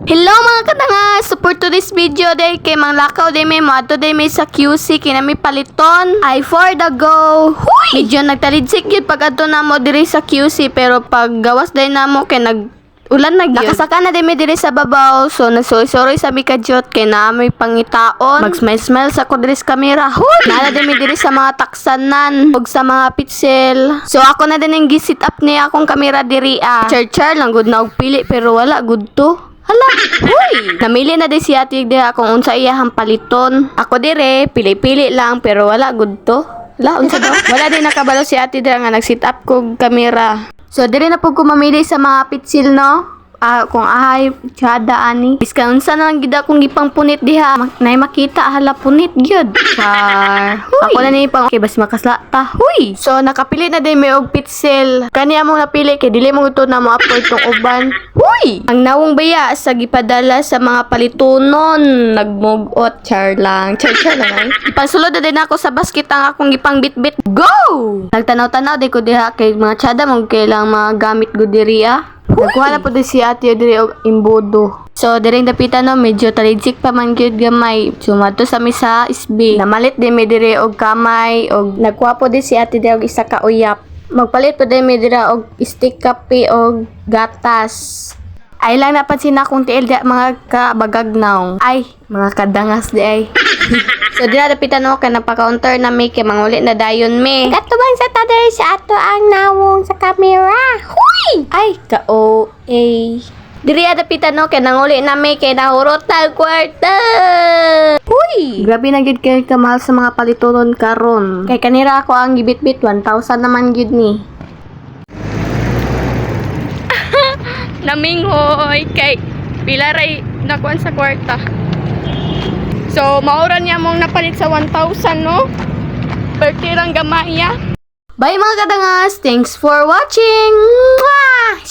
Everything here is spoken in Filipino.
Hello mga katangas! So for today's video day, kay Mang Lakaw day may mato day may sa QC, kinami paliton ay for the go. Huy! Medyo nagtalidsik yun pag ato na mo diri sa QC, pero pag gawas day na mo kay ulan na gyud. Nakasaka na din may diri sa babaw, so nasuy-suroy sa mi kadyot kay na may pangitaon. Mag-smile-smile sa ko diri sa kamera. Huy! Nala din mi diri sa mga taksanan ug sa mga pitsel. So ako na din ang gi-sit up niya akong kamera diri Char-char lang gud na og pili pero wala gud to. Hala, huy! Namili na din si ate diha kung unsa iyahang paliton. Ako dire, pili-pili lang pero wala gud to. Hala, unsa daw? Wala din nakabalo si ate diha nga nag-sit up kog kamera. So dire na pud ko mamili sa mga pitsil, no? Kung ahay tiyada ani. Biska unsa na lang gid akong gipang punit diha. Nay makita hala punit gyud. Char. Ako na ni pang okay, bas makaslata. Huy. So nakapili na din may og pitsil. Kani among napili kay dili mo to na mo-upload tong uban. Huy. Ang nawong baya sa gipadala sa mga palitunon nagmugot. Char lang. Char lang. Ipansulod na din ako sa basket ang akong gipang bitbit. Go. Nagtanaw-tanaw di ko diha kay mga tiyada mo kailang mga gamit gud diri Nagkuha na po din si ate diri og imbodo. So, diring dapitan no, medyo talidsik pa man gyud gamay. Sumadto sa misa isbi. Namalit din may diri og kamay og nagkuha po din si ate diri og isa ka uyap. Magpalit po din may diri og stick kape og gatas. Ay lang napansin na akong tiil di mga kabagagnaw. Ay, mga kadangas di ay. So, dira dapitan no, kay napaka-counter na may kay manguli na dayon me. Katubang sa tader sa ato ang nawong sa kamera. Huy! Ay, ka-OA. Diri dapitan no, kay nanguli na may kay nahurot na kwarta. Huy! Grabe na gyud kay kamahal sa mga palitonon karon. Kay kanira ako ang gibitbit 1,000 naman gyud ni. Naminghoy kay pila ray nakuan sa kwarta. So, maura niya mong napalit sa 1,000, no? Pertirang gamaya. Bye mga kadangas! Thanks for watching! Mwah!